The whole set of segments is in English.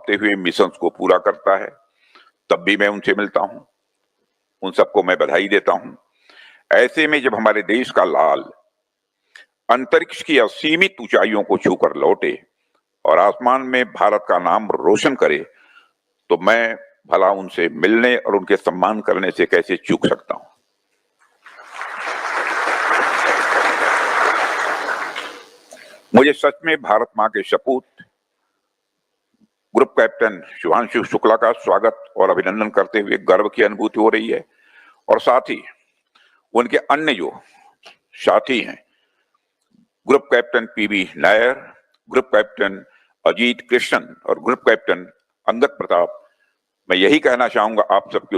भापते हुए मिशन को पूरा करता है, तब भी मैं उनसे मिलता हूं, उन सबको मैं बधाई देता हूं। ऐसे में जब हमारे देश का लाल अंतरिक्ष की असीमित ऊंचाइयों को छूकर लौटे और आसमान में भारत का नाम रोशन करे, तो मैं भला उनसे मिलने और उनके सम्मान करने से कैसे चूक सकता हूं। मुझे सच में भारत मां के सपूत ग्रुप कैप्टन शुभांशु शुक्ला का स्वागत और अभिनंदन करते हुए गर्व की अनुभूति हो रही है, और साथ ही उनके अन्य जो साथी हैं, group captain PV Nair, group captain Ajit Krishnan और ग्रुप कैप्टन अंगद प्रताप, मैं यही कहना चाहूंगा आप सबके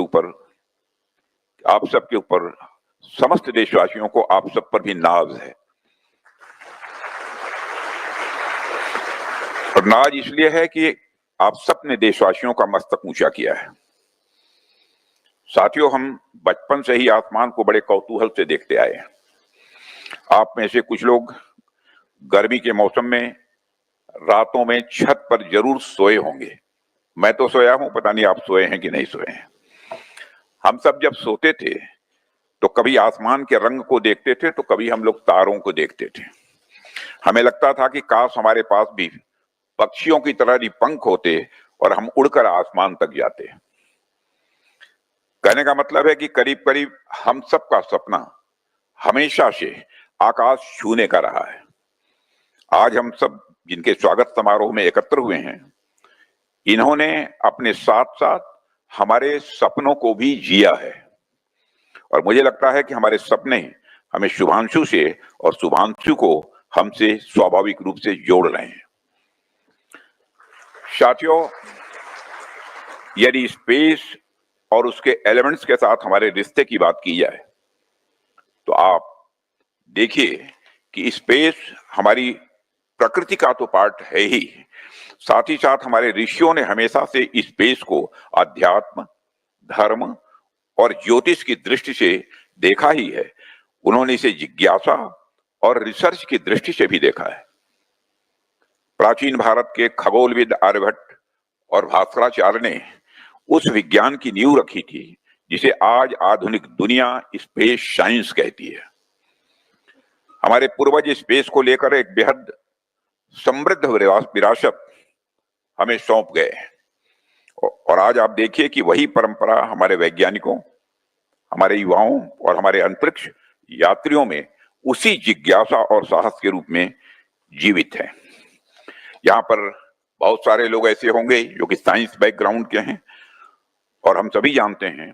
ऊपर समस्त देशवासियों को आप सब पर भी नाज है। और नाज इसलिए है कि आप सब ने देशवासियों का मस्तक ऊंचा किया है। साथियों, हम बचपन से ही आसमान को बड़े कौतूहल से देखते आए हैं। आप में से कुछ लोग गर्मी के मौसम में रातों में छत पर जरूर सोए होंगे। मैं तो सोया हूं, पता नहीं आप सोए हैं कि नहीं सोए हैं। हम सब जब सोते थे तो कभी आसमान के रंग को देखते थे तो कभी हम लोग तारों को देखते थे। हमें लगता था कि काश हमारे पास भी पक्षियों की तरह ही पंख होते और हम उड़कर आसमान तक जाते। कहने का मतलब है कि करीब करीब हम सब का सपना हमेशा से आकाश छूने का रहा है। आज हम सब जिनके स्वागत समारोह में एकत्र हुए हैं, इन्होंने अपने साथ साथ हमारे सपनों को भी जिया है, और मुझे लगता है कि हमारे सपने हमें शुभांशु से और शुभांशु को हमसे स्वाभाविक रूप से जोड़ रहे हैं। साथियों, यदि स्पेस और उसके एलिमेंट्स के साथ हमारे रिश्ते की बात की जाए तो आप देखिए कि स्पेस हमारी प्रकृति का तो पार्ट है ही, साथ ही साथ हमारे ऋषियों ने हमेशा से स्पेस को अध्यात्म, धर्म और ज्योतिष की दृष्टि से देखा ही है। उन्होंने इसे जिज्ञासा और रिसर्च की दृष्टि से भी देखा है। प्राचीन भारत के खगोलविद आर्यभट्ट और भास्कराचार्य ने उस विज्ञान की नींव रखी थी जिसे आज आधुनिक दुनिया स्पेस साइंस कहती है। हमारे पूर्वज स्पेस को लेकर एक बेहद समृद्ध विरासत हमें सौंप गए, और आज आप देखिए कि वही परंपरा हमारे वैज्ञानिकों, हमारे युवाओं और हमारे अंतरिक्ष यात्रियों में उसी जिज्ञासा और साहस के रूप में जीवित है। यहाँ पर बहुत सारे लोग ऐसे होंगे जो कि साइंस बैकग्राउंड के हैं, और हम सभी जानते हैं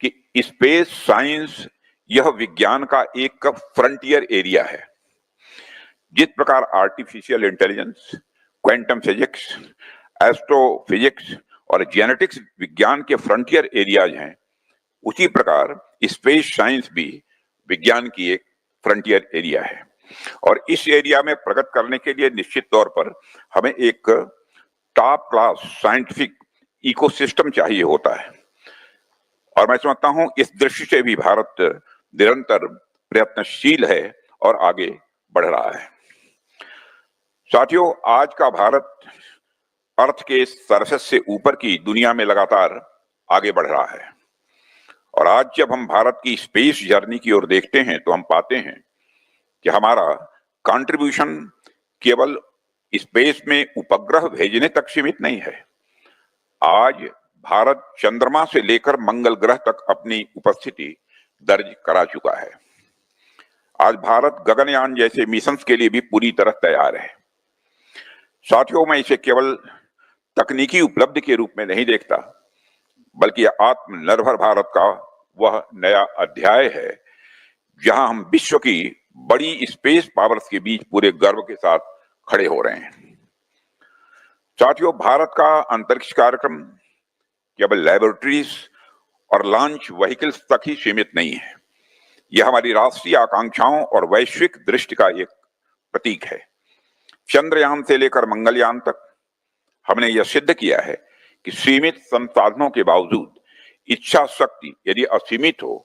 कि स्पेस साइंस यह विज्ञान का एक फ्रंटियर एरिया है। जिस प्रकार artificial intelligence, quantum physics, astrophysics और जेनेटिक्स विज्ञान के फ्रंटियर एरियाज हैं, उसी प्रकार स्पेस साइंस भी विज्ञान की एक फ्रंटियर एरिया है। और इस एरिया में प्रगति करने के लिए निश्चित तौर पर हमें एक टॉप क्लास साइंटिफिक इकोसिस्टम चाहिए होता है, और मैं समझता हूं इस दृष्टि से भी भारत निरंतर प्रयत्नशील है और आगे बढ़ रहा है। साथियों, आज का भारत अर्थ के सरफेस से ऊपर की दुनिया में लगातार आगे बढ़ रहा है, और आज जब हम भारत की स्पेस जर्नी की ओर देखते हैं तो हम पाते हैं कि हमारा कंट्रीब्यूशन केवल स्पेस में उपग्रह भेजने तक सीमित नहीं है। आज भारत चंद्रमा से लेकर मंगल ग्रह तक अपनी उपस्थिति दर्ज करा चुका है। आज भारत गगनयान जैसे मिशंस के लिए भी पूरी तरह तैयार है। साथियों, मैं इसे केवल तकनीकी उपलब्धि के रूप में नहीं देखता, बल्कि आत्मनिर्भर भारत का वह नया अध्याय है जहां हम विश्व की बड़ी स्पेस पावर्स के बीच पूरे गर्व के साथ खड़े हो रहे हैं। साथियों, भारत का अंतरिक्ष कार्यक्रम केवल लैबोरेटरीज और लॉन्च व्हीकल्स तक ही सीमित नहीं है। यह हमारी राष्ट्रीय आकांक्षाओं और वैश्विक दृष्टि का एक प्रतीक है। चंद्रयान से लेकर मंगलयान तक हमने यह सिद्ध किया है कि सीमित संसाधनों के बावजूद इच्छा शक्ति यदि असीमित हो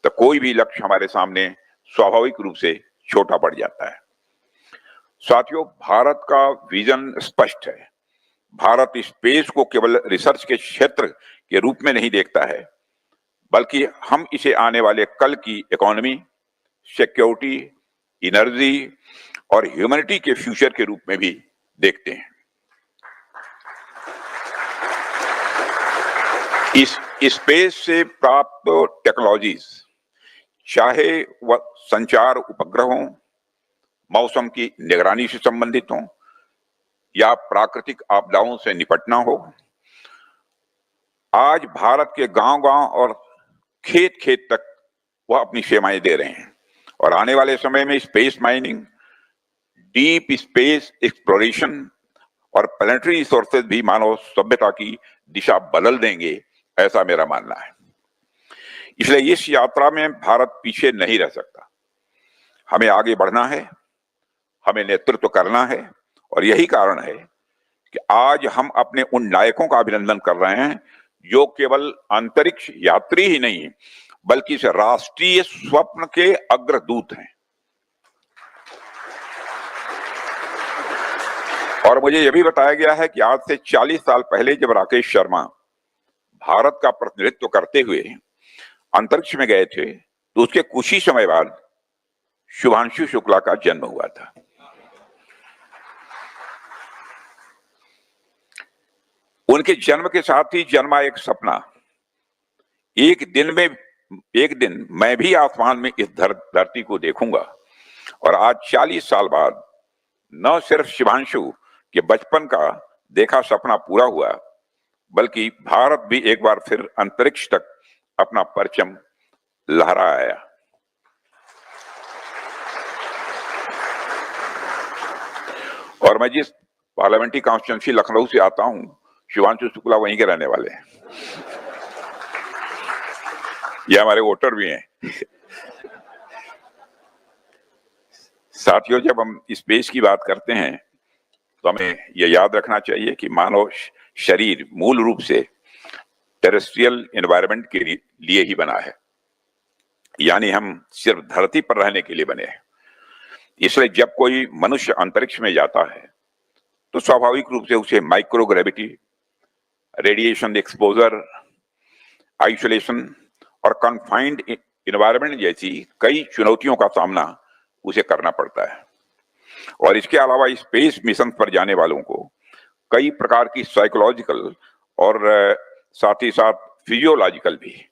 तो कोई भी लक्ष्य हमारे सामने स्वाभाविक रूप से छोटा पड़ जाता है। साथियों, भारत का विजन स्पष्ट है। भारत स्पेस को केवल रिसर्च के क्षेत्र के रूप में नहीं देखता है, बल्कि हम इसे आने वाले कल की इकोनॉमी, सिक्योरिटी, एनर्जी और ह्यूमैनिटी के फ्यूचर के रूप में भी देखते हैं। इस स्पेस से प्राप्त टेक्नोलॉजीज, चाहे वह संचार उपग्रहों, मौसम की निगरानी से संबंधित हो या प्राकृतिक आपदाओं से निपटना हो, आज भारत के गांव-गांव और खेत-खेत तक वह अपनी सेवाएं दे रहे हैं और आने वाले समय में space mining, deep space exploration और प्लैनेटरी रिसोर्सेज भी मानव सभ्यता की दिशा बदल देंगे, ऐसा मेरा मानना है। इसलिए इस यात्रा में भारत पीछे नहीं रह सकता। हमें आगे बढ़ना है, हमें नेतृत्व करना है और यही कारण है कि आज हम अपने उन नायकों का अभिनंदन कर रहे हैं जो केवल अंतरिक्ष यात्री ही नहीं बल्कि इस राष्ट्रीय स्वप्न के अग्रदूत हैं। और मुझे यह भी बताया गया है कि आज से 40 साल पहले जब राकेश शर्मा भारत का प्रतिनिधित्व करते हुए अंतरिक्ष में गए थे, तो उसके कुछ ही समय बाद शुभांशु शुक्ला का जन्म हुआ था। उनके जन्म के साथ ही जन्मा एक सपना, एक दिन मैं भी आसमान में इस धरती को देखूंगा। और आज 40 साल बाद न सिर्फ शुभांशु के बचपन का देखा सपना पूरा हुआ, बल्कि भारत भी एक बार फिर अंतरिक्ष तक अपना परचम लहराया। और मैं जिस पार्लियामेंट्री कॉन्स्टिट्यूंसी लखनऊ से आता हूं, शुभांशु शुक्ला वहीं के रहने वाले हैं। ये हमारे वोटर भी हैं। साथियों, जब हम स्पेस की बात करते हैं तो हमें यह याद रखना चाहिए कि मानव शरीर मूल रूप से टेरेस्ट्रियल एनवायरनमेंट के लिए ही बना है, यानी हम सिर्फ धरती पर रहने के लिए बने हैं। इसलिए जब कोई मनुष्य अंतरिक्ष में जाता है तो स्वाभाविक रूप से उसे माइक्रोग्रेविटी, रेडिएशन एक्सपोजर, आइसोलेशन और कन्फाइंड एनवायरनमेंट जैसी कई चुनौतियों का सामना उसे करना पड़ता है। और इसके अलावा स्पेस मिशन पर जाने वालों को कई प्रकार की साइकोलॉजिकल और साथ ही साथ फिजियोलॉजिकल भी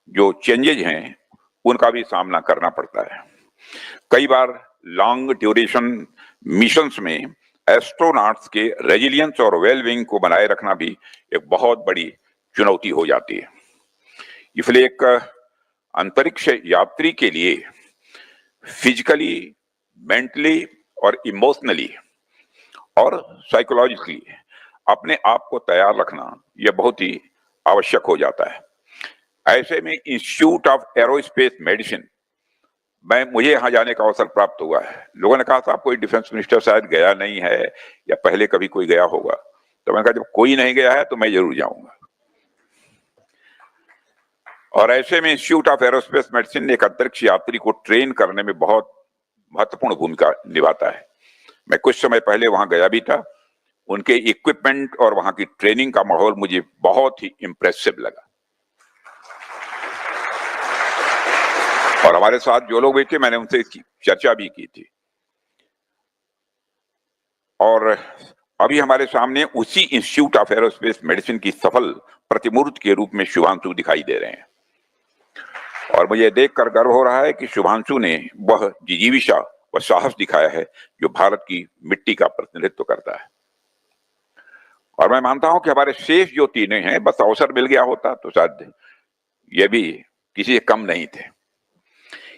जो चेंजेज हैं उनका भी सामना करना पड़ता है। कई बार लॉन्ग ड्यूरेशन मिशंस में एस्ट्रोनॉट्स के रेजिलियंस और वेलबींग को बनाए रखना भी एक बहुत बड़ी चुनौती हो जाती है। इसलिए एक अंतरिक्ष यात्री के लिए फिजिकली, मेंटली और इमोशनली और साइकोलॉजिकली अपने आप को तैयार रखना यह बहुत ही आवश्यक हो जाता है। ऐसे में इंस्टीट्यूट ऑफ एरोस्पेस मेडिसिन मुझे यहाँ जाने का अवसर प्राप्त हुआ है। लोगों ने कहा था कोई डिफेंस मिनिस्टर शायद गया नहीं है या पहले कभी कोई गया होगा, तो मैंने कहा जब कोई नहीं गया है तो मैं जरूर जाऊंगा। और ऐसे में इंस्टीट्यूट ऑफ एरोस्पेस मेडिसिन ने एक अंतरिक्ष यात्री को ट्रेन करने में बहुत महत्वपूर्ण भूमिका निभाता है। मैं कुछ समय पहले वहां गया भी था। उनके इक्विपमेंट और वहां की ट्रेनिंग का माहौल मुझे बहुत ही इंप्रेसिव लगा। और हमारे साथ जो लोग बैठे, मैंने उनसे इसकी चर्चा भी की थी। और अभी हमारे सामने उसी इंस्टीट्यूट ऑफ एरोस्पेस मेडिसिन की सफल प्रतिमूर्ति के रूप में शुभांशु दिखाई दे रहे हैं। और मुझे देखकर गर्व हो रहा है कि शुभांशु ने वह जिजीविषा व साहस दिखाया है जो भारत की मिट्टी का प्रतिनिधित्व करता है। और मैं मानता हूं कि हमारे शेष जो तीनों हैं, बस अवसर मिल गया होता तो शायद ये भी किसी से कम नहीं थे।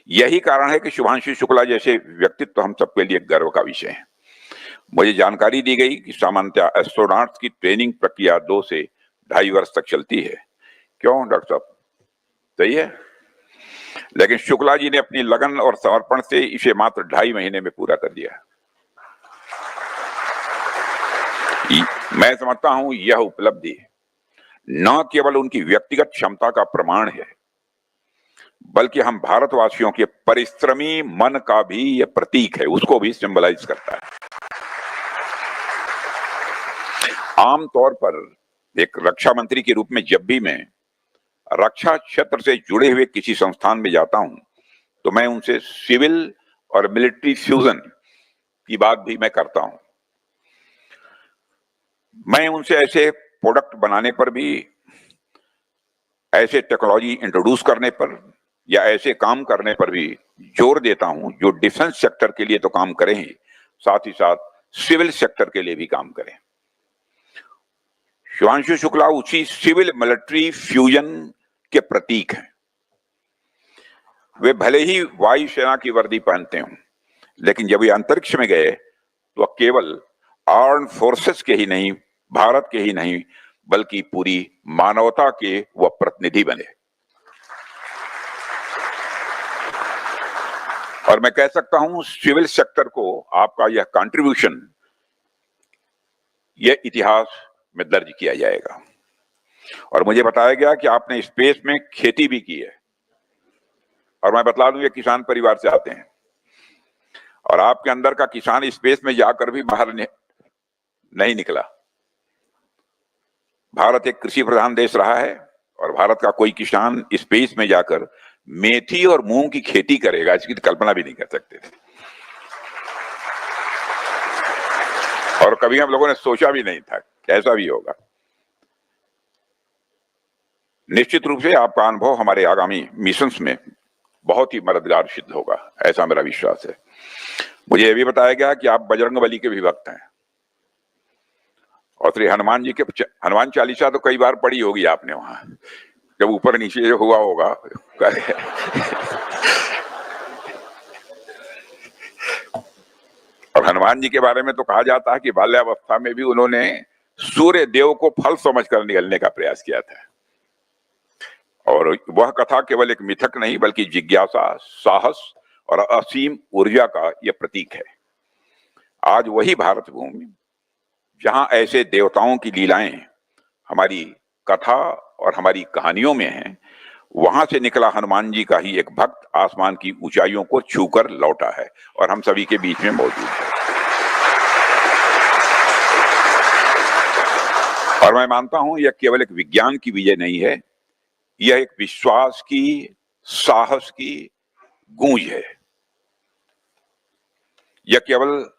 यही कारण है कि शुभांशु शुक्ला जैसे व्यक्तित्व हम सबके लिए गर्व का विषय है। मुझे जानकारी दी गई कि सामान्यतः एस्ट्रोनॉट्स की ट्रेनिंग प्रक्रिया 2 से 2.5 वर्ष तक चलती है। क्यों डॉक्टर साहब, सही है? लेकिन शुक्ला जी ने अपनी लगन और समर्पण से इसे मात्र 2.5 महीने में पूरा कर दिया। मैं समझता हूं यह उपलब्धि न केवल उनकी व्यक्तिगत क्षमता का प्रमाण है, बल्कि हम भारतवासियों के परिश्रमी मन का भी यह प्रतीक है, उसको भी सिंबलाइज करता है। आमतौर पर एक रक्षा मंत्री के रूप में जब भी मैं रक्षा क्षेत्र से जुड़े हुए किसी संस्थान में जाता हूं तो मैं उनसे सिविल और मिलिट्री फ्यूजन की बात भी मैं करता हूं। मैं उनसे ऐसे प्रोडक्ट बनाने पर भी, ऐसे टेक्नोलॉजी इंट्रोड्यूस करने पर या ऐसे काम करने पर भी जोर देता हूं जो डिफेंस सेक्टर के लिए तो काम करें ही, साथ ही साथ सिविल सेक्टर के लिए भी काम करें। शुभांशु शुक्ला उसी सिविल मिलिट्री फ्यूजन के प्रतीक हैं। वे भले ही वायुसेना की वर्दी पहनते हों, लेकिन जब ये अंतरिक्ष में गए तो केवल आर्म फोर्सेस के ही नहीं, भारत के ही नहीं, बल्कि पूरी मानवता के वह प्रतिनिधि बने। और मैं कह सकता हूं सिविल सेक्टर को आपका यह कंट्रीब्यूशन, यह इतिहास में दर्ज किया जाएगा। और मुझे बताया गया कि आपने स्पेस में खेती भी की है, और मैं बतला दूं ये किसान परिवार से आते हैं, और आपके अंदर का किसान स्पेस में जाकर भी बाहर नहीं निकला। भारत एक कृषि प्रधान देश रहा है, और भारत का कोई किसान स्पेस में जाकर मेथी और मूंग की खेती करेगा, इसकी तो कल्पना भी नहीं कर सकते थे, और कभी हम लोगों ने सोचा भी नहीं था कि ऐसा भी होगा। निश्चित रूप से आपका अनुभव हमारे आगामी मिशंस में बहुत ही मददगार सिद्ध होगा, ऐसा मेरा विश्वास है। मुझे यह भी बताया गया कि आप बजरंगबली के भी भक्त हैं, और श्री हनुमान जी के हनुमान चालीसा तो कई बार पढ़ी होगी आपने वहां, जब ऊपर नीचे जो हुआ होगा। और हनुमान जी के बारे में तो कहा जाता है कि बाल्यावस्था में भी उन्होंने सूर्य देव को फल समझकर निगलने का प्रयास किया था, और वह कथा केवल एक मिथक नहीं बल्कि जिज्ञासा, साहस और असीम ऊर्जा का यह प्रतीक है। आज वही भारत भूमि जहां ऐसे देवताओं की लीलाएं हमारी कथा और हमारी कहानियों में हैं, वहां से निकला हनुमान जी का ही एक भक्त आसमान की ऊंचाइयों को छूकर लौटा है और हम सभी के बीच में मौजूद है। और मैं मानता हूं यह केवल एक विज्ञान की विजय नहीं है, यह एक विश्वास की, साहस की गूंज है। यह केवल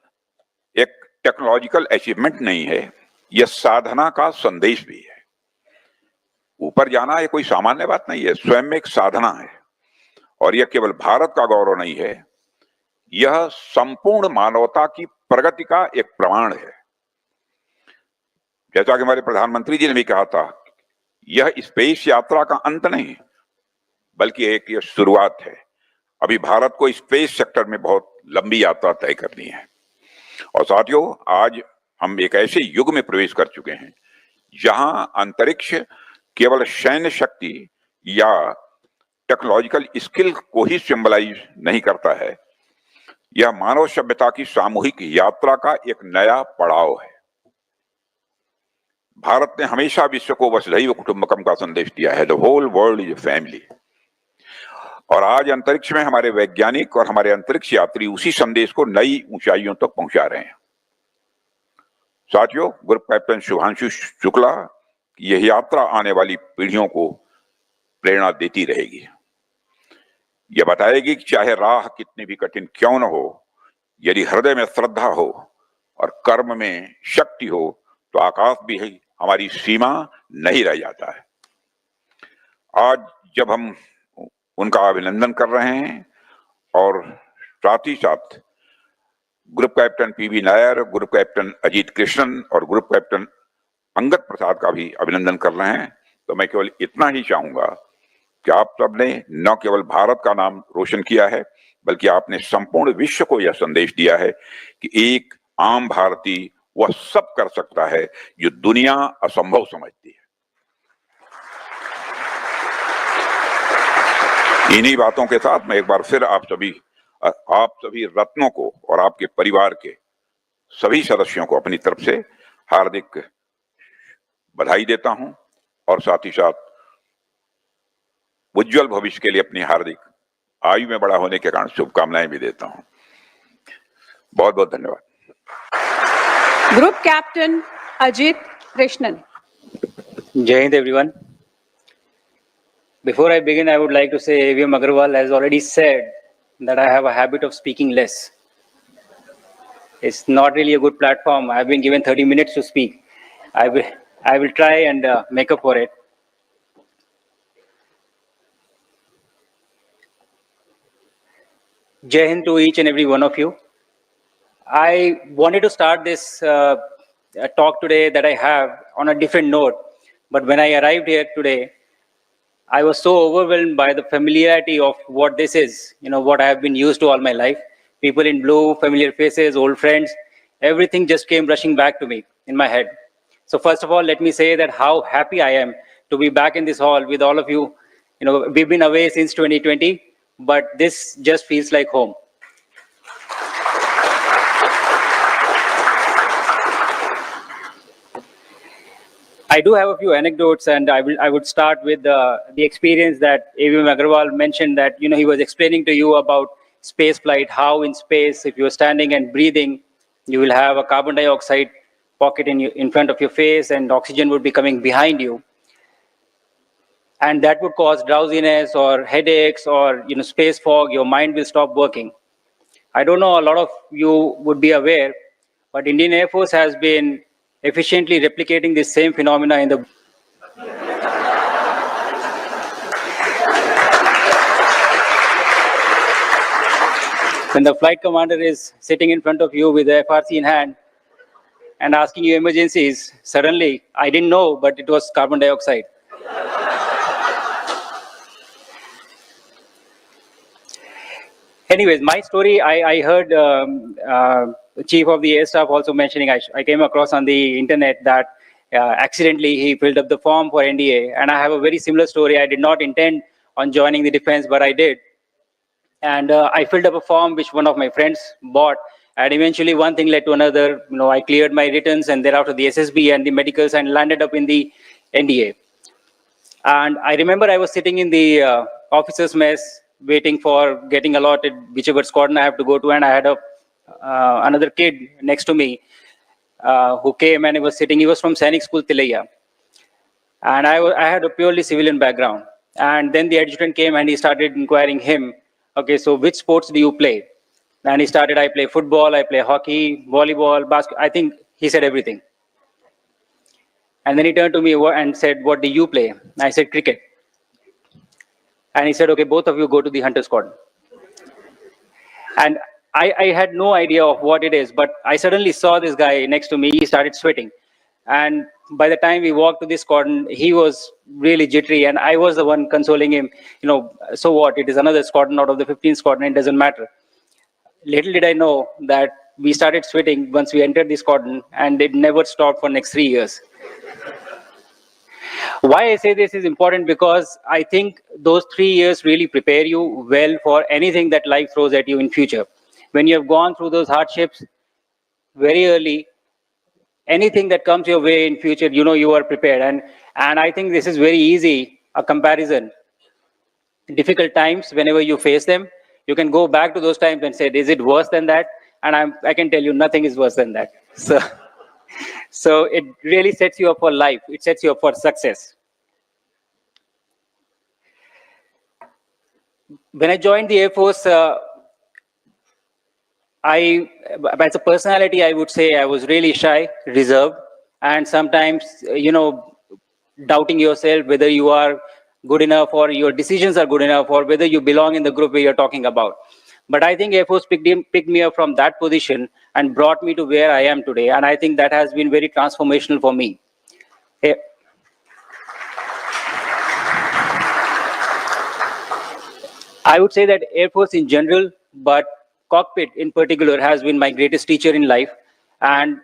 एक टेक्नोलॉजिकल अचीवमेंट नहीं है, यह साधना का संदेश भी है। ऊपर जाना ये कोई सामान्य बात नहीं है, स्वयं में एक साधना है, और यह केवल भारत का गौरव नहीं है, यह संपूर्ण मानवता की प्रगति का एक प्रमाण है। जैसा कि हमारे प्रधानमंत्री जी ने भी कहा था, यह स्पेस यात्रा का अंत नहीं बल्कि एक यह शुरुआत है। अभी भारत को स्पेस सेक्टर में बहुत लंबी यात्रा तय करनी है। और साथियों, आज हम एक ऐसे युग में प्रवेश कर चुके हैं जहां अंतरिक्ष केवल सैन्य शक्ति या टेक्नोलॉजिकल स्किल को ही सिंबलाइज नहीं करता है, यह मानव सभ्यता की सामूहिक यात्रा का एक नया पड़ाव है। भारत ने हमेशा विश्व को वसुधैव कुटुंबकम का संदेश दिया है, the whole world is a family. और आज अंतरिक्ष में हमारे वैज्ञानिक और हमारे अंतरिक्ष यात्री उसी संदेश को नई ऊंचाइयों तक पहुंचा रहे हैं। साथियों, ग्रुप कैप्टन शुभांशु शुक्ला की यह यात्रा आने वाली पीढ़ियों को प्रेरणा देती रहेगी। यह बताएगी कि चाहे राह कितनी भी कठिन क्यों न हो, यदि हृदय में श्रद्धा हो और कर्म में शक्ति हो तो आकाश भी हमारी सीमा नहीं रह जाता है। आज जब हम उनका अभिनंदन कर रहे हैं और साथ ही साथ group captain PV Nair, group captain Ajit Krishnan और ग्रुप कैप्टन अंगद प्रसाद का भी अभिनंदन कर रहे हैं, तो मैं केवल इतना ही चाहूंगा कि आप सबने न केवल भारत का नाम रोशन किया है बल्कि आपने संपूर्ण विश्व को यह संदेश दिया है कि एक आम भारतीय वह सब कर सकता है जो दुनिया असंभव समझती है। इन्हीं बातों के साथ मैं एक बार फिर आप सभी रत्नों को और आपके परिवार के सभी सदस्यों को अपनी तरफ से हार्दिक बधाई देता हूं, और साथ ही साथ उज्जवल भविष्य के लिए अपनी हार्दिक आयु में बड़ा होने के कारण शुभकामनाएं भी देता हूं। बहुत बहुत धन्यवाद। Group captain Ajit Krishnan. Jai Hind, everyone. Before I begin, I would like to say AVM Agarwal has already said that I have a habit of speaking less. It's not really a good platform. I've been given 30 minutes to speak. I will, I will try and make up for it. Jai Hind to each and every one of you. I wanted to start this talk today that I have on a different note, but when I arrived here today, I was so overwhelmed by the familiarity of what this is, what I have been used to all my life. People in blue, familiar faces, old friends, everything just came rushing back to me in my head. So first of all, let me say that how happy I am to be back in this hall with all of you. We've been away since 2020, but this just feels like home. I do have a few anecdotes, and I would start with the experience that A.V.M. Agarwal mentioned that he was explaining to you about space flight, how in space, if you are standing and breathing, you will have a carbon dioxide pocket in front of your face, and oxygen would be coming behind you, and that would cause drowsiness or headaches or space fog. Your mind will stop working. I don't know, a lot of you would be aware, but Indian Air Force has been efficiently replicating this same phenomena in the when the flight commander is sitting in front of you with the FRC in hand and asking you emergencies, suddenly, I didn't know, but it was carbon dioxide. Anyways, my story, I heard Chief of the Air Staff also mentioning, I came across on the internet that accidentally he filled up the form for NDA. And I have a very similar story. I did not intend on joining the defense, but I did. And I filled up a form which one of my friends bought, and eventually one thing led to another. I cleared my returns, and thereafter the SSB and the medicals, and landed up in the NDA. And I remember I was sitting in the officers' mess, waiting for getting allotted whichever squadron I have to go to, and I had another kid next to me who came and he was sitting. He was from Sainik School Tilaiya, and I had a purely civilian background. And then the adjutant came and he started inquiring him, okay, so which sports do you play? And he started, I play football, I play hockey, volleyball, basketball. I think he said everything. And then he turned to me and said, what do you play? I said, cricket. And he said, okay, both of you go to the hunter squadron. And I had no idea of what it is, but I suddenly saw this guy next to me. He started sweating. And by the time we walked to this squadron, he was really jittery, and I was the one consoling him. So what? It is another squadron out of the 15 squadron. It doesn't matter. Little did I know that we started sweating once we entered the squadron, and it never stopped for next 3 years. Why I say this is important because I think those 3 years really prepare you well for anything that life throws at you in future. When you have gone through those hardships very early, anything that comes your way in future, you are prepared. And I think this is very easy, a comparison. Difficult times, whenever you face them, you can go back to those times and say, is it worse than that? And I can tell you nothing is worse than that. So it really sets you up for life. It sets you up for success. When I joined the Air Force, as a personality, I would say I was really shy, reserved, and sometimes, doubting yourself whether you are good enough or your decisions are good enough or whether you belong in the group where you're talking about. But I think Air Force picked me up from that position and brought me to where I am today. And I think that has been very transformational for me. Eh, I would say that Air Force in general, but cockpit in particular, has been my greatest teacher in life. And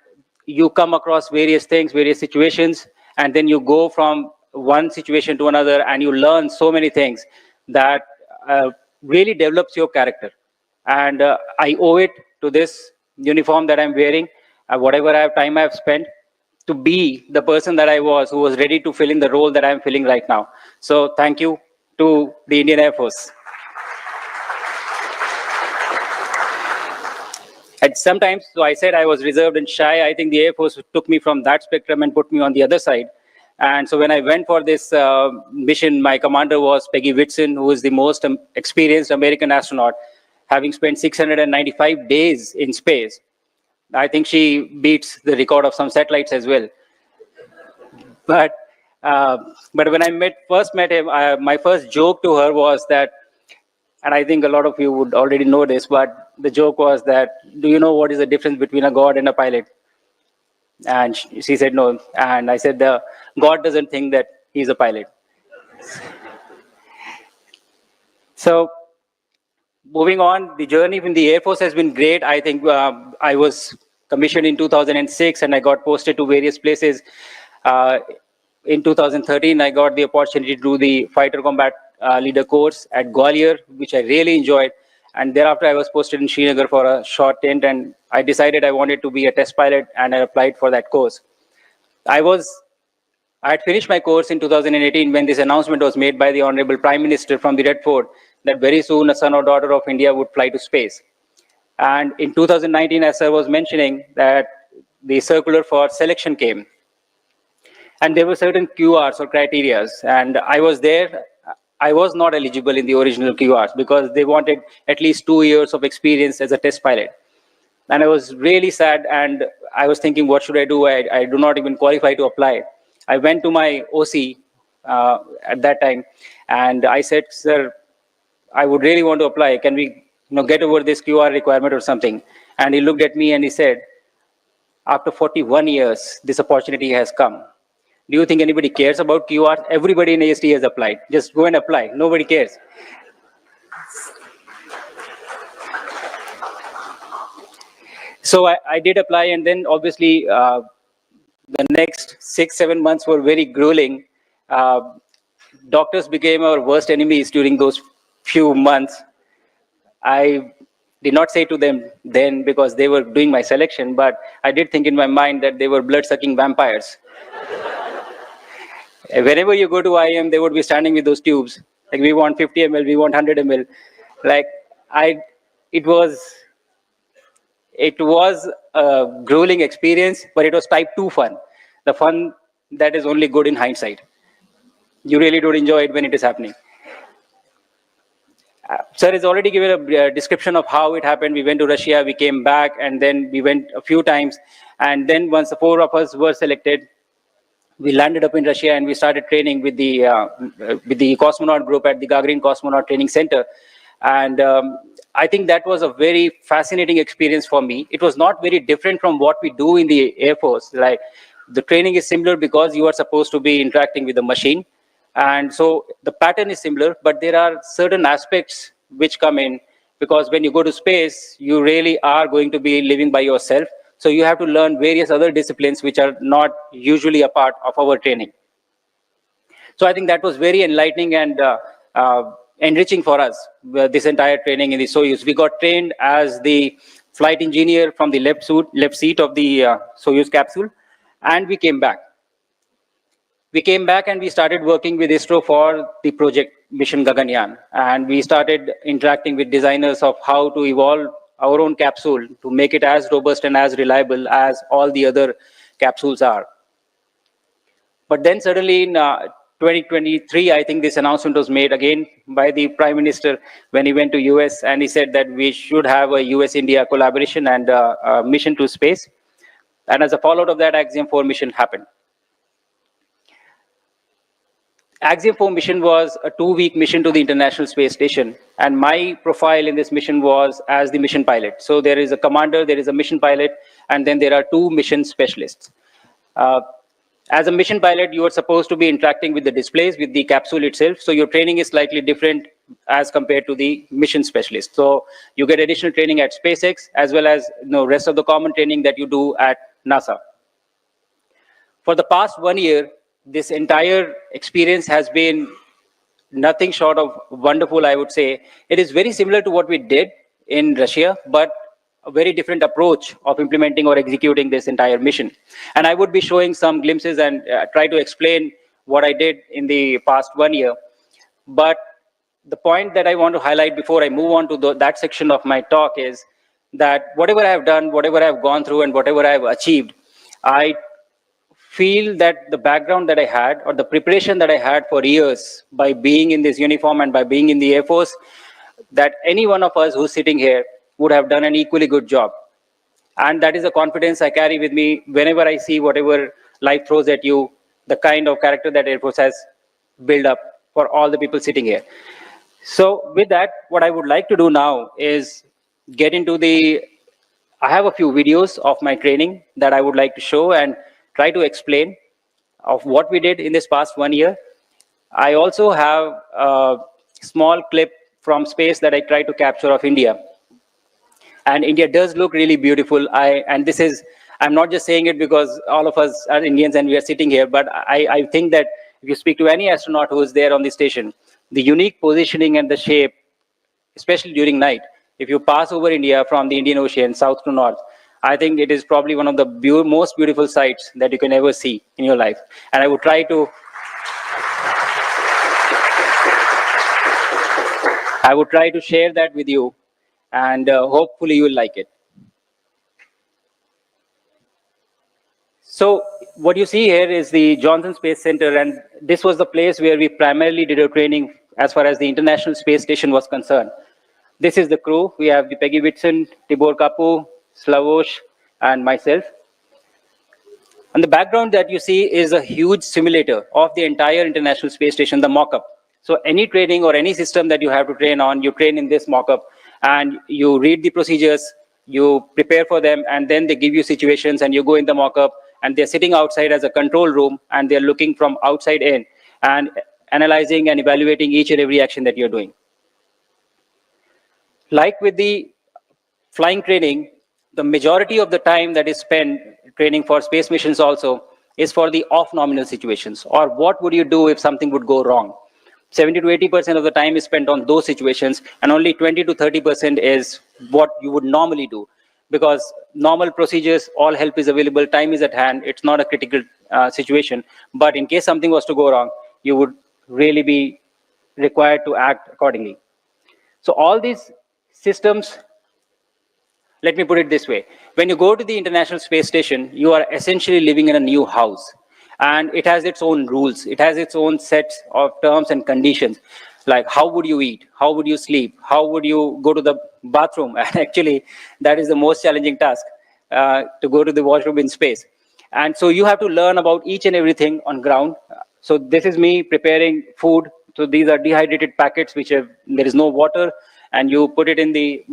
you come across various things, various situations, and then you go from one situation to another, and you learn so many things that really develops your character. And I owe it to this uniform that I'm wearing, whatever time I have spent, to be the person that I was, who was ready to fill in the role that I'm filling right now. So thank you to the Indian Air Force. And sometimes, so I said I was reserved and shy. I think the Air Force took me from that spectrum and put me on the other side. And so when I went for this mission, my commander was Peggy Whitson, who is the most experienced American astronaut, having spent 695 days in space. I think she beats the record of some satellites as well. But but when I first met him, my first joke to her was that, and I think a lot of you would already know this, but the joke was that, do you know what is the difference between a god and a pilot? And she said no. And I said, the God doesn't think that he's a pilot. So moving on, the journey in the Air Force has been great. I think I was commissioned in 2006 and I got posted to various places. In 2013, I got the opportunity to do the fighter combat leader course at Gwalior, which I really enjoyed. And thereafter, I was posted in Srinagar for a short stint, and I decided I wanted to be a test pilot, and I applied for that course. I had finished my course in 2018 when this announcement was made by the Honorable Prime Minister from the Red Fort that very soon a son or daughter of India would fly to space. And in 2019, as I was mentioning, that the circular for selection came. And there were certain QRs or criterias, and I was there. I was not eligible in the original QRs because they wanted at least 2 years of experience as a test pilot. And I was really sad, and I was thinking, what should I do? I do not even qualify to apply. I went to my OC at that time, and I said, sir, I would really want to apply. Can we get over this QR requirement or something? And he looked at me and he said, after 41 years, this opportunity has come. Do you think anybody cares about QR? Everybody in AST has applied. Just go and apply. Nobody cares. So I did apply, and then obviously the next 6-7 months were very grueling. Doctors became our worst enemies during those few months. I did not say to them then because they were doing my selection, but I did think in my mind that they were blood-sucking vampires. Whenever you go to IAM, they would be standing with those tubes. Like, we want 50 ml, we want 100 ml. Like, it was a grueling experience, but it was type 2 fun. The fun that is only good in hindsight. You really don't enjoy it when it is happening. Sir has already given a description of how it happened. We went to Russia, we came back, and then we went a few times. And then once the 4 of us were selected, we landed up in Russia and we started training with the cosmonaut group at the Gagarin Cosmonaut Training Center. And I think that was a very fascinating experience for me. It was not very different from what we do in the Air Force. Like, the training is similar because you are supposed to be interacting with the machine. And so the pattern is similar, but there are certain aspects which come in because when you go to space, you really are going to be living by yourself. So you have to learn various other disciplines which are not usually a part of our training. So I think that was very enlightening and enriching for us, this entire training in the Soyuz. We got trained as the flight engineer from the left seat of the Soyuz capsule, and we came back. We came back and we started working with ISRO for the project Mission Gaganyaan. And we started interacting with designers of how to evolve our own capsule to make it as robust and as reliable as all the other capsules are. But then suddenly in 2023, I think this announcement was made again by the Prime Minister when he went to US, and he said that we should have a US-India collaboration and a mission to space. And as a follow-up of that, Axiom 4 mission happened. Axiom 4 mission was a 2-week mission to the International Space Station, and my profile in this mission was as the mission pilot. So there is a commander, there is a mission pilot, and then there are 2 mission specialists. As a mission pilot, you are supposed to be interacting with the displays, with the capsule itself, so your training is slightly different as compared to the mission specialist. So you get additional training at SpaceX, as well as rest of the common training that you do at NASA. For the past 1 year, this entire experience has been nothing short of wonderful, I would say. It is very similar to what we did in Russia, but a very different approach of implementing or executing this entire mission. And I would be showing some glimpses and try to explain what I did in the past 1 year. But the point that I want to highlight before I move on to that section of my talk is that whatever I have done, whatever I have gone through, and whatever I have achieved, I feel that the background that I had or the preparation that I had for years by being in this uniform and by being in the Air Force, that any one of us who's sitting here would have done an equally good job. And that is the confidence I carry with me whenever I see whatever life throws at you, the kind of character that Air Force has built up for all the people sitting here. So with that, what I would like to do now is get into I have a few videos of my training that I would like to show and try to explain of what we did in this past 1 year. I also have a small clip from space that I try to capture of India. And India does look really beautiful. I'm not just saying it because all of us are Indians and we are sitting here, but I think that if you speak to any astronaut who is there on the station, the unique positioning and the shape, especially during night, if you pass over India from the Indian Ocean, south to north, I think it is probably one of the most beautiful sights that you can ever see in your life. And I would try to share that with you, and hopefully you will like it. So what you see here is the Johnson Space Center, and this was the place where we primarily did our training as far as the International Space Station was concerned. This is the crew. We have the Peggy Whitson, Tibor Kapu, Slavosh, and myself. And the background that you see is a huge simulator of the entire International Space Station, the mock-up. So any training or any system that you have to train on, you train in this mock-up, and you read the procedures, you prepare for them, and then they give you situations, and you go in the mock-up, and they're sitting outside as a control room, and they're looking from outside in, and analyzing and evaluating each and every action that you're doing. Like with the flying training, the majority of the time that is spent training for space missions also is for the off-nominal situations, or what would you do if something would go wrong. 70 to 80% of the time is spent on those situations, and only 20 to 30% is what you would normally do. Because normal procedures, all help is available, time is at hand, it's not a critical situation. But in case something was to go wrong, you would really be required to act accordingly. So all these systems, let me put it this way. When you go to the International Space Station, you are essentially living in a new house. And it has its own rules. It has its own sets of terms and conditions. Like how would you eat? How would you sleep? How would you go to the bathroom? And actually, that is the most challenging task, to go to the washroom in space. And so you have to learn about each and everything on ground. So this is me preparing food. So these are dehydrated packets, there is no water, and you put it in the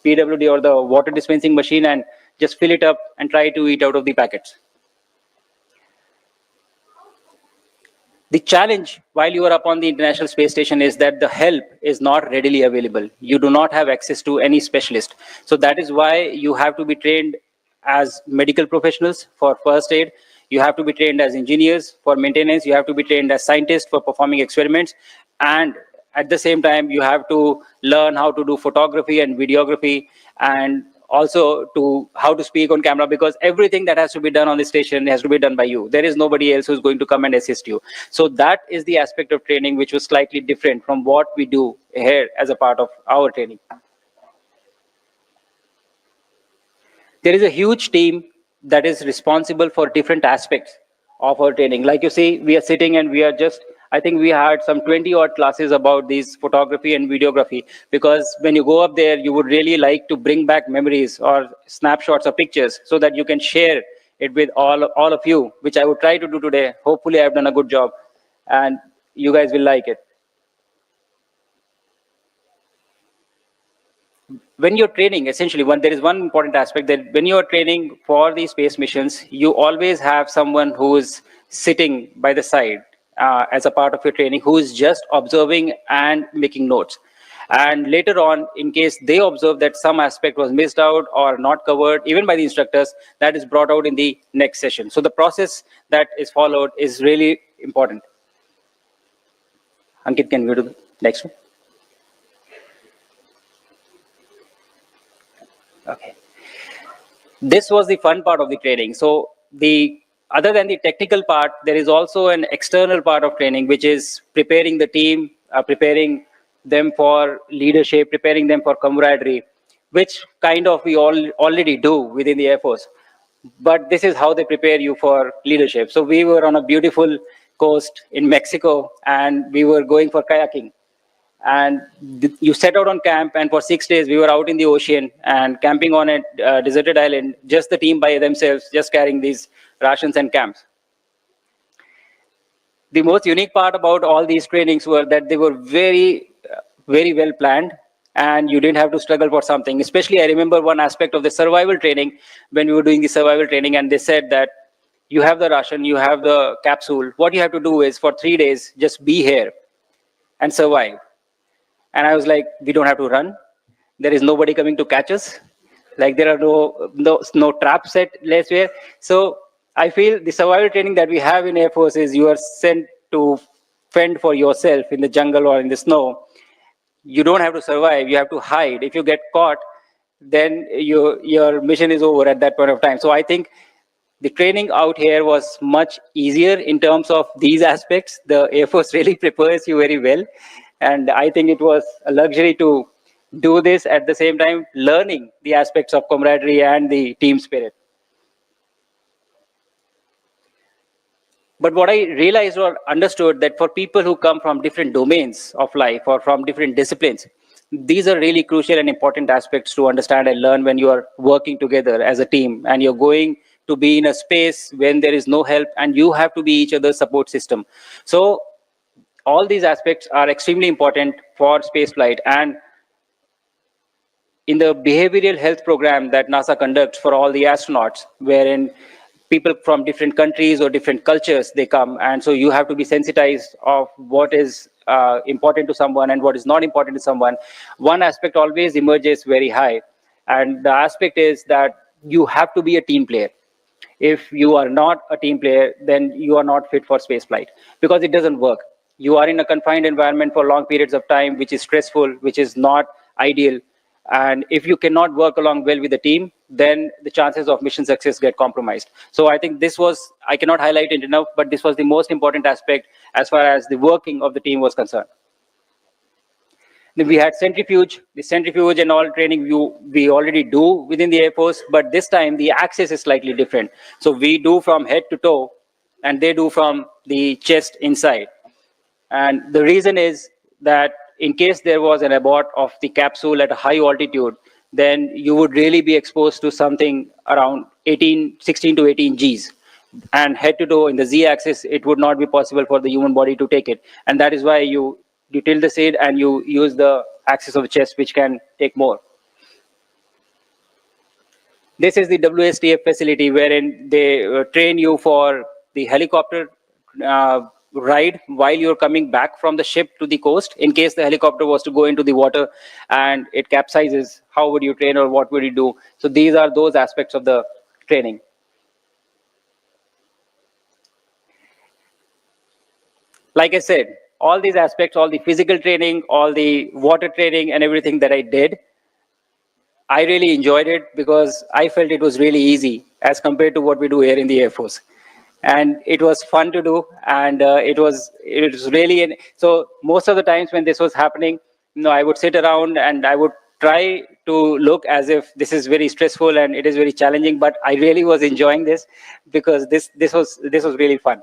PWD or the water dispensing machine and just fill it up and try to eat out of the packets. The challenge while you are up on the International Space Station is that the help is not readily available. You do not have access to any specialist. So that is why you have to be trained as medical professionals for first aid. You have to be trained as engineers for maintenance. You have to be trained as scientists for performing experiments. And at the same time, you have to learn how to do photography and videography, and also to how to speak on camera, because everything that has to be done on the station has to be done by you. There is nobody else who's going to come and assist you. So that is the aspect of training which was slightly different from what we do here as a part of our training. There is a huge team that is responsible for different aspects of our training. Like you see, we are sitting and we are just, I think we had some 20 odd classes about these photography and videography, because when you go up there, you would really like to bring back memories or snapshots or pictures so that you can share it with all of you, which I would try to do today. Hopefully I've done a good job and you guys will like it. When you're training, essentially, there is one important aspect, that when you're training for these space missions, you always have someone who is sitting by the side as a part of your training, who is just observing and making notes. And later on, in case they observe that some aspect was missed out or not covered, even by the instructors, that is brought out in the next session. So the process that is followed is really important. Ankit, can we go to the next one? Okay. This was the fun part of the training. So other than the technical part, there is also an external part of training, which is preparing the team, preparing them for leadership, preparing them for camaraderie, which kind of we all already do within the Air Force. But this is how they prepare you for leadership. So we were on a beautiful coast in Mexico, and we were going for kayaking. And you set out on camp, and for 6 days we were out in the ocean and camping on a deserted island, just the team by themselves, just carrying these rations and camps. The most unique part about all these trainings were that they were very well planned, and you didn't have to struggle for something. Especially, I remember one aspect of the survival training when we were doing the survival training, and they said that you have the ration, you have the capsule. What you have to do is for 3 days, just be here and survive. And I was like, we don't have to run. There is nobody coming to catch us. Like there are no traps set, let's say. So I feel the survival training that we have in Air Force is you are sent to fend for yourself in the jungle or in the snow. You don't have to survive, you have to hide. If you get caught, then your mission is over at that point of time. So I think the training out here was much easier in terms of these aspects. The Air Force really prepares you very well. And I think it was a luxury to do this at the same time, learning the aspects of camaraderie and the team spirit. But what I realized or understood that for people who come from different domains of life or from different disciplines, these are really crucial and important aspects to understand and learn when you are working together as a team and you're going to be in a space when there is no help and you have to be each other's support system. So all these aspects are extremely important for spaceflight. And in the behavioral health program that NASA conducts for all the astronauts, wherein people from different countries or different cultures, they come, and so you have to be sensitized of what is important to someone and what is not important to someone. One aspect always emerges very high, and the aspect is that you have to be a team player. If you are not a team player, then you are not fit for spaceflight because it doesn't work. You are in a confined environment for long periods of time, which is stressful, which is not ideal. And if you cannot work along well with the team, then the chances of mission success get compromised. So I think this was, I cannot highlight it enough, but this was the most important aspect as far as the working of the team was concerned. Then we had centrifuge. The centrifuge and all training we already do within the Air Force, but this time the access is slightly different. So we do from head to toe, and they do from the chest inside. And the reason is that in case there was an abort of the capsule at a high altitude, then you would really be exposed to something around 16 to 18 Gs. And head to toe in the Z-axis, it would not be possible for the human body to take it. And that is why you tilt the seat and you use the axis of the chest, which can take more. This is the WSTF facility wherein they train you for the helicopter ride while you're coming back from the ship to the coast. In case the helicopter was to go into the water and it capsizes, how would you train or what would you do? So these are those aspects of the training. Like I said, all these aspects, all the physical training, all the water training and everything that I did, I really enjoyed it because I felt it was really easy as compared to what we do here in the Air Force. And it was fun to do, and it was really, so most of the times when this was happening, I would sit around and I would try to look as if this is very stressful and it is very challenging, but I really was enjoying this because this was really fun.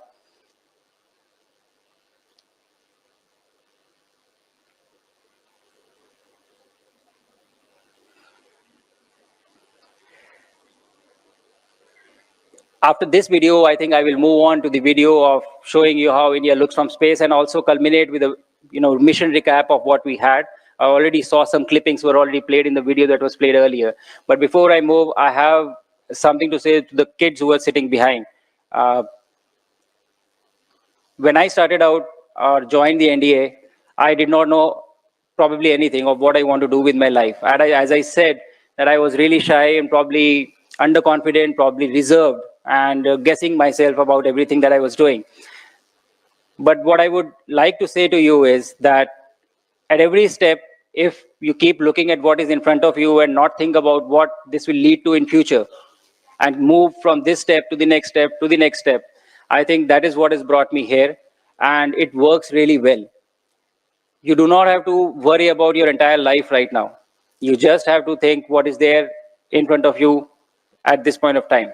After this video, I think I will move on to the video of showing you how India looks from space and also culminate with a mission recap of what we had. I already saw some clippings were already played in the video that was played earlier. But before I move, I have something to say to the kids who are sitting behind. When I started out or joined the NDA, I did not know probably anything of what I want to do with my life. And as I said, that I was really shy and probably underconfident, probably reserved, and guessing myself about everything that I was doing. But what I would like to say to you is that at every step, if you keep looking at what is in front of you and not think about what this will lead to in future, and move from this step to the next step to the next step, I think that is what has brought me here, and it works really well. You do not have to worry about your entire life right now. You just have to think what is there in front of you at this point of time.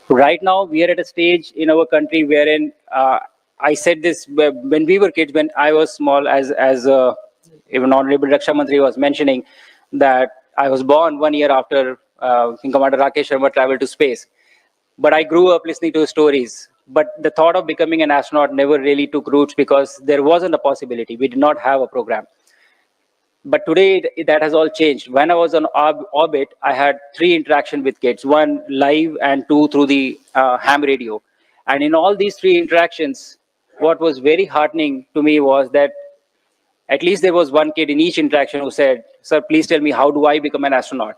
Right now, we are at a stage in our country wherein I said this when we were kids, when I was small, as even Honorable Raksha Mantri was mentioning, that I was born 1 year after King Commander Rakesh Sharma traveled to space. But I grew up listening to his stories. But the thought of becoming an astronaut never really took roots because there wasn't a possibility. We did not have a program. But today that has all changed. When I was on orbit, I had 3 interactions with kids: one live and 2 through the ham radio. And in all these 3 interactions, what was very heartening to me was that at least there was one kid in each interaction who said, "Sir, please tell me, how do I become an astronaut?"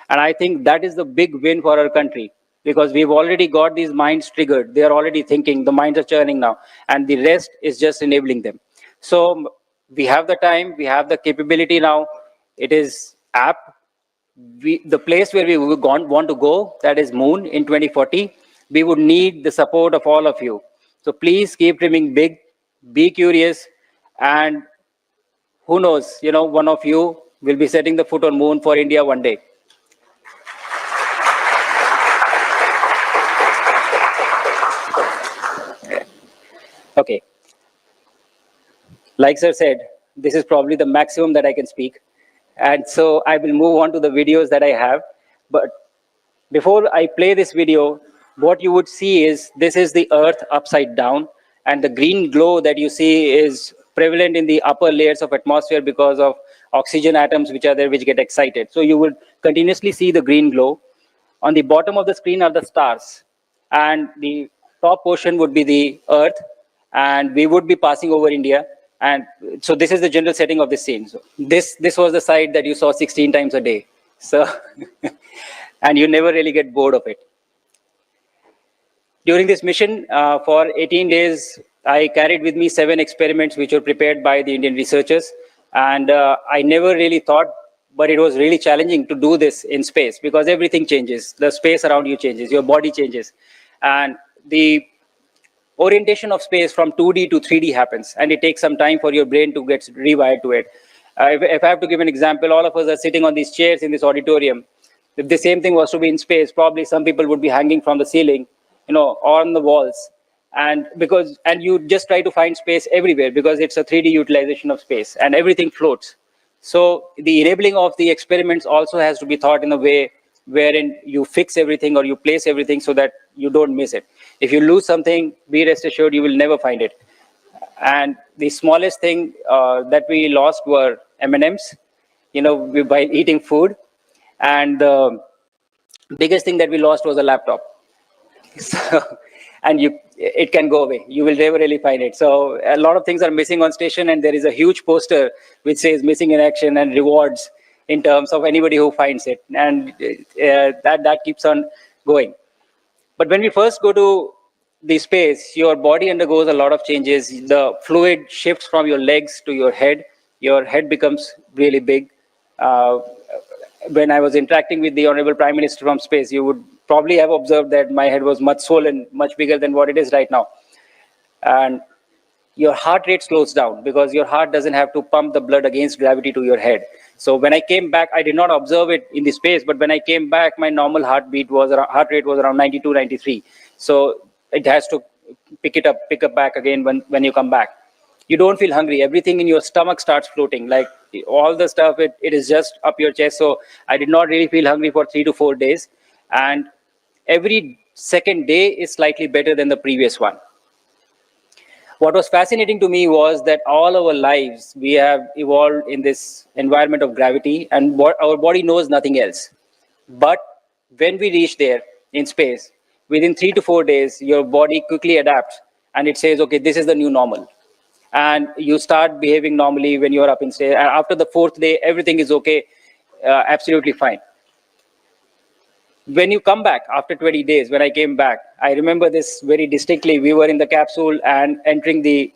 And I think that is the big win for our country, because we've already got these minds triggered. They are already thinking, the minds are churning now, and the rest is just enabling them. So we have the time, we have the capability now. It is app. The place where we want to go, that is moon in 2040, we would need the support of all of you. So please keep dreaming big, be curious, and who knows, one of you will be setting the foot on moon for India one day. Okay. Like sir said, this is probably the maximum that I can speak. And so I will move on to the videos that I have. But before I play this video, what you would see is this is the Earth upside down. And the green glow that you see is prevalent in the upper layers of atmosphere because of oxygen atoms which are there, which get excited. So you would continuously see the green glow. On the bottom of the screen are the stars. And the top portion would be the Earth. And we would be passing over India. And so this is the general setting of the scene. So this was the sight that you saw 16 times a day. So, and you never really get bored of it. During this mission, for 18 days, I carried with me 7 experiments which were prepared by the Indian researchers. And I never really thought, but it was really challenging to do this in space because everything changes. The space around you changes, your body changes. And the orientation of space from 2D to 3D happens, and it takes some time for your brain to get rewired to it. If I have to give an example, all of us are sitting on these chairs in this auditorium. If the same thing was to be in space, probably some people would be hanging from the ceiling, on the walls. And you just try to find space everywhere because it's a 3D utilization of space and everything floats. So the enabling of the experiments also has to be thought in a way wherein you fix everything or you place everything so that you don't miss it. If you lose something, be rest assured you will never find it. And the smallest thing that we lost were M&Ms, while eating food. And the biggest thing that we lost was a laptop. So, and it can go away. You will never really find it. So a lot of things are missing on station, and there is a huge poster which says missing in action and rewards in terms of anybody who finds it. And that keeps on going. But when we first go to the space, your body undergoes a lot of changes. The fluid shifts from your legs to your head. Your head becomes really big. When I was interacting with the Honorable Prime Minister from space, you would probably have observed that my head was much swollen, much bigger than what it is right now. And your heart rate slows down because your heart doesn't have to pump the blood against gravity to your head. So when I came back, I did not observe it in the space, but when I came back, my normal heart rate was around 92, 93. So it has to pick up back again when you come back. You don't feel hungry. Everything in your stomach starts floating. Like all the stuff, it is just up your chest. So I did not really feel hungry for 3 to 4 days. And every second day is slightly better than the previous one. What was fascinating to me was that all our lives, we have evolved in this environment of gravity, and our body knows nothing else. But when we reach there in space, within 3 to 4 days, your body quickly adapts and it says, okay, this is the new normal. And you start behaving normally when you're up in space. And after the 4th day, everything is okay, absolutely fine. When you come back after 20 days, when I came back, I remember this very distinctly. We were in the capsule and entering the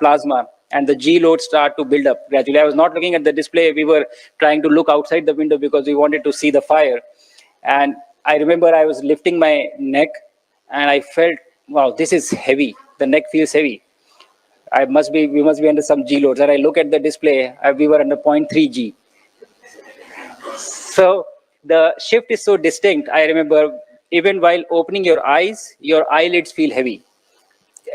plasma, and the G load started to build up gradually. I was not looking at the display. We were trying to look outside the window because we wanted to see the fire. And I remember I was lifting my neck and I felt, wow, this is heavy. the neck feels heavy. We must be under some G loads. And I look at the display, we were under 0.3 G. So the shift is so distinct. I remember even while opening your eyes, your eyelids feel heavy.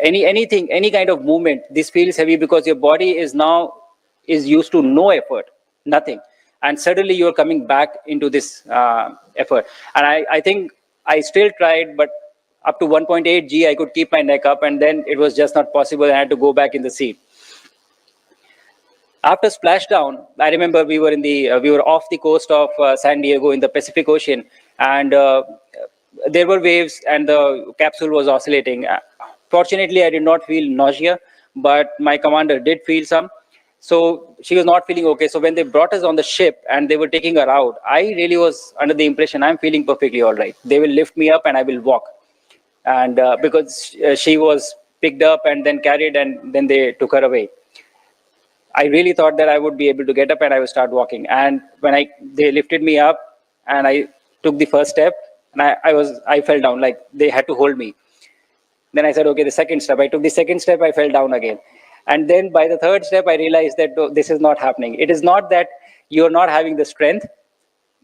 Any kind of movement, this feels heavy because your body is used to no effort, nothing. And suddenly you're coming back into this effort. And I think I still tried, but up to 1.8 G, I could keep my neck up, and then it was just not possible. I had to go back in the seat. After splashdown, I remember we were off the coast of San Diego in the Pacific Ocean, and there were waves, and the capsule was oscillating. Fortunately, I did not feel nausea, but my commander did feel some. So she was not feeling okay. So when they brought us on the ship and they were taking her out, I really was under the impression I'm feeling perfectly all right. They will lift me up and I will walk. And because she was picked up and then carried, and then they took her away. I really thought that I would be able to get up and I would start walking. And when they lifted me up and I took the first step, and I fell down, like they had to hold me. Then I said, okay, the second step. I took the second step, I fell down again. And then by the third step, I realized that this is not happening. It is not that you're not having the strength.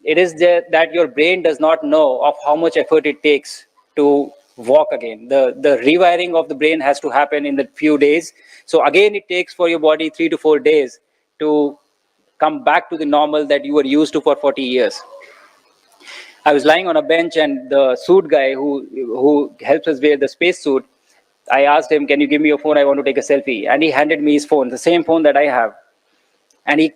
It is that your brain does not know of how much effort it takes to walk again. The rewiring of the brain has to happen in the few days. So again, it takes for your body 3 to 4 days to come back to the normal that you were used to for 40 years. I was lying on a bench, and the suit guy who helps us wear the space suit, I asked him, can you give me your phone? I want to take a selfie. And he handed me his phone, the same phone that I have. And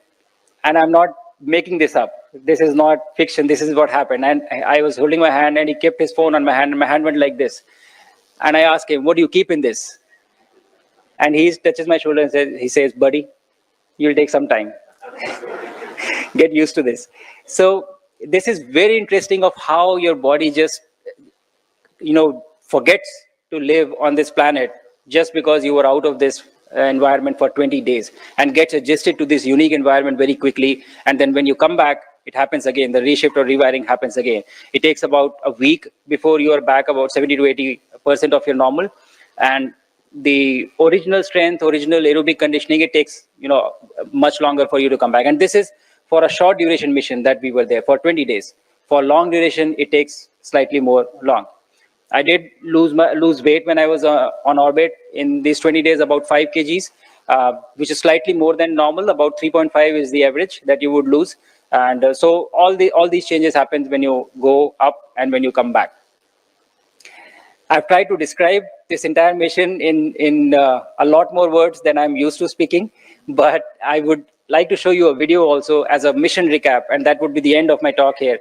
I'm not making this up. This is not fiction. This is what happened. And I was holding my hand, and he kept his phone on my hand, and my hand went like this. And I asked him, what do you keep in this? And he touches my shoulder and he says, buddy, you'll take some time. Get used to this. So this is very interesting of how your body just, forgets to live on this planet just because you were out of this environment for 20 days and gets adjusted to this unique environment very quickly. And then when you come back, it happens again. The reshift or rewiring happens again. It takes about a week before you are back about 70 to 80% of your normal. And the original strength, original aerobic conditioning, it takes, much longer for you to come back. And this is for a short duration mission that we were there for 20 days. For long duration, it takes slightly more long. I did lose weight when I was on orbit in these 20 days, about 5 kgs, which is slightly more than normal. About 3.5 is the average that you would lose. And so all these changes happen when you go up and when you come back. I've tried to describe this entire mission in a lot more words than I'm used to speaking, but I would like to show you a video also as a mission recap, and that would be the end of my talk here.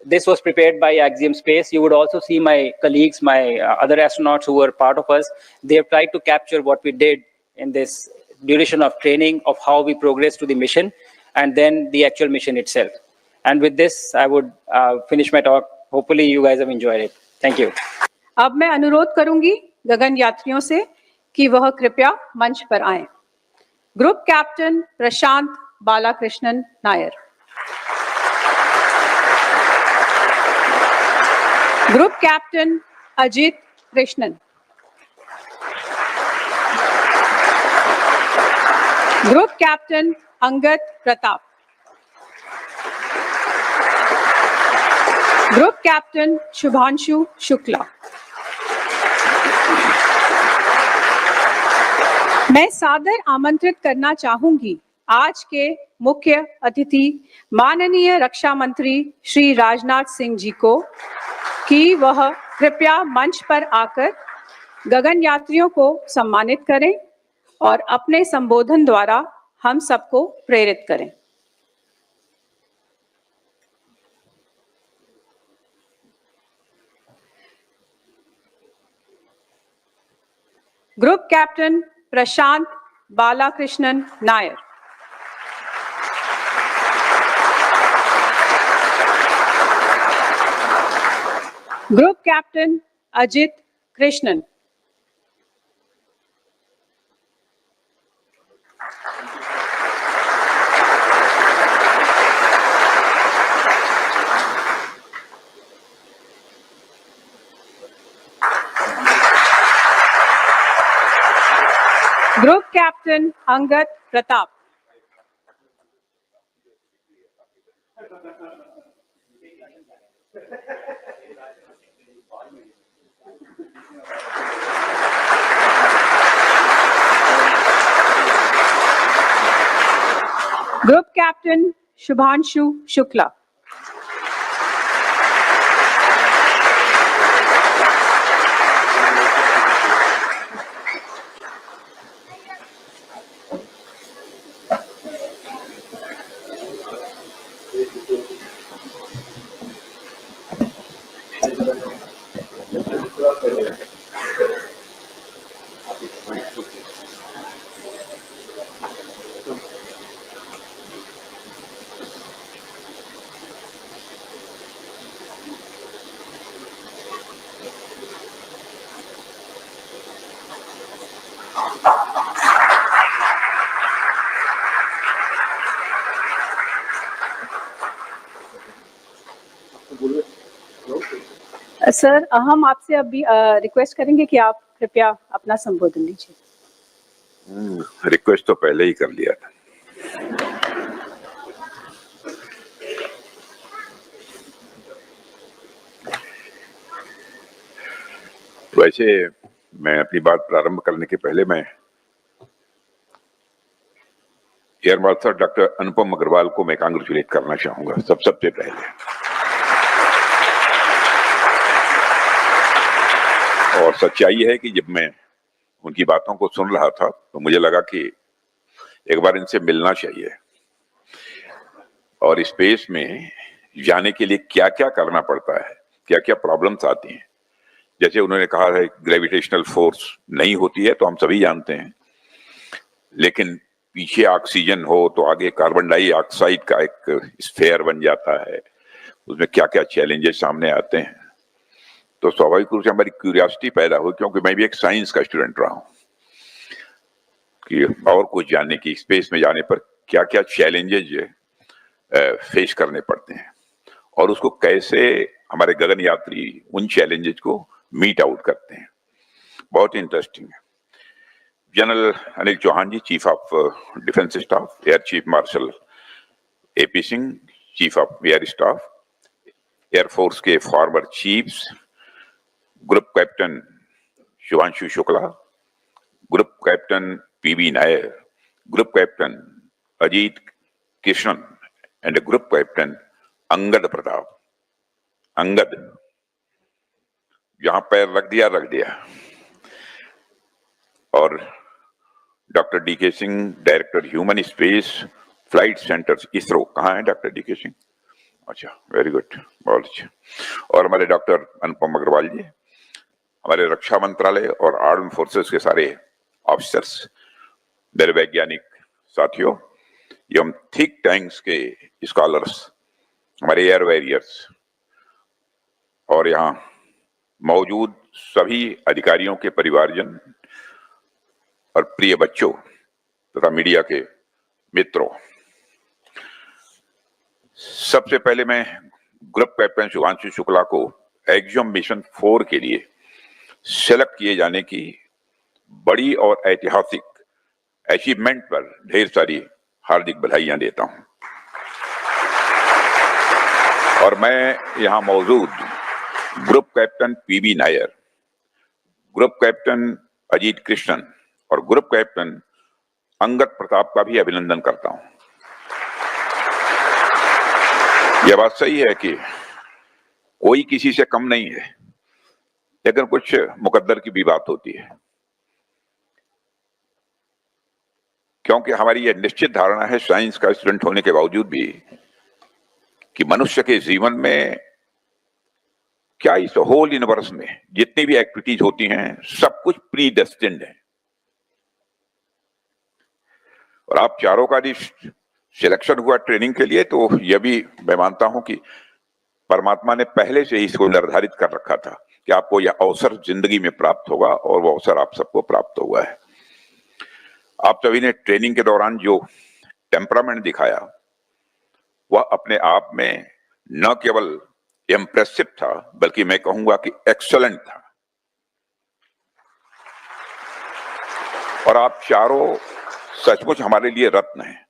This was prepared by Axiom Space. You would also see my colleagues, my other astronauts who were part of us. They have tried to capture what we did in this duration of training, of how we progressed to the mission, and then the actual mission itself. And with this, I would finish my talk. Hopefully, you guys have enjoyed it. Thank you. अब मैं अनुरोध करूंगी गगन यात्रियों से कि वह कृपया मंच पर आएं। Group captain Prashant Balakrishnan Nair, group captain Ajit Krishnan, group captain Angad Pratap, group captain Shubhanshu Shukla. मैं सादर आमंत्रित करना चाहूंगी आज के मुख्य अतिथि माननीय रक्षा मंत्री श्री राजनाथ सिंह जी को कि वह कृपया मंच पर आकर गगन यात्रियों को सम्मानित करें और अपने संबोधन द्वारा हम सबको प्रेरित करें। Group captain Prashant Balakrishnan Nair, group captain Ajit Krishnan, Group Captain Angad Pratap. Group Captain Shubhanshu Shukla. Sir, हम आपसे अभी रिक्वेस्ट करेंगे कि आप कृपया अपना संबोधन दीजिए। रिक्वेस्ट तो पहले ही कर लिया था। वैसे मैं अपनी बात प्रारंभ करने के पहले मैं एयर मार्शल डॉक्टर अनुपम अग्रवाल को मैं कांग्रेचुलेट करना चाहूंगा सबसे पहले। और सच्चाई है कि जब मैं उनकी बातों को सुन रहा था तो मुझे लगा कि एक बार इनसे मिलना चाहिए और स्पेस में जाने के लिए क्या क्या करना पड़ता है, क्या क्या प्रॉब्लम्स आती हैं। जैसे उन्होंने कहा है ग्रेविटेशनल फोर्स नहीं होती है तो हम सभी जानते हैं, लेकिन पीछे ऑक्सीजन हो तो आगे कार्बन डाइऑक्साइड का एक स्फीयर बन जाता है, उसमें क्या क्या चैलेंजेस सामने आते हैं। तो स्वाभाविक रूप से हमारी क्यूरियोसिटी पैदा हुई, क्योंकि मैं भी एक साइंस का स्टूडेंट रहा हूं, कि और कुछ जानने की, स्पेस में जाने पर क्या क्या चैलेंजेस फेस करने पड़ते हैं और उसको कैसे हमारे गगन यात्री उन चैलेंजेस को मीट आउट करते हैं। बहुत इंटरेस्टिंग है। General Anil Chauhan ji, chief of defence staff, air chief marshal AP Singh, chief of air staff, air force के former chiefs, group captain Shubhanshu Shukla, group captain PB Nair, group captain Ajit Krishnan and group captain Angad Pratap. Angad, जहां पैर रख दिया। और doctor DK Singh, director human space flight centre ISRO. कहाँ है doctor DK Singh? अच्छा, very good, बहुत अच्छा। और हमारे डॉक्टर अनुपम अग्रवाल जी, हमारे रक्षा मंत्रालय और आर्म फोर्सेस के सारे ऑफिसर्स, मेरे वैज्ञानिक साथियों, एवं थिंक टैंक्स के स्कॉलर्स, हमारे एयर वॉरियर्स और यहाँ मौजूद सभी अधिकारियों के परिवारजन और प्रिय बच्चों तथा मीडिया के मित्रों, सबसे पहले मैं ग्रुप कैप्टन शुभांशु शुक्ला को एक्सम मिशन 4 के लिए सेलेक्ट किए जाने की बड़ी और ऐतिहासिक अचीवमेंट पर ढेर सारी हार्दिक बधाइयां देता हूं। और मैं यहां मौजूद group captain PB Nair, group captain Ajit Krishnan और ग्रुप कैप्टन अंगद प्रताप का भी अभिनंदन करता हूं। यह बात सही है कि कोई किसी से कम नहीं है, लेकिन कुछ मुकद्दर की भी बात होती है, क्योंकि हमारी यह निश्चित धारणा है साइंस का स्टूडेंट होने के बावजूद भी कि मनुष्य के जीवन में क्या इस होल यूनिवर्स में जितनी भी एक्टिविटीज होती हैं सब कुछ प्री डेस्टिन्ड है। और आप चारों का भी सिलेक्शन हुआ ट्रेनिंग के लिए, तो यह भी मैं मानता हूं कि परमात्मा ने पहले से ही इसको निर्धारित कर रखा था कि आपको यह अवसर जिंदगी में प्राप्त होगा, और वो अवसर आप सबको प्राप्त हुआ है। आप सभी ने ट्रेनिंग के दौरान जो टेम्परामेंट दिखाया वह अपने आप में न केवल इम्प्रेसिव था, बल्कि मैं कहूंगा कि एक्सीलेंट था। और आप चारों सचमुच हमारे लिए रत्न हैं।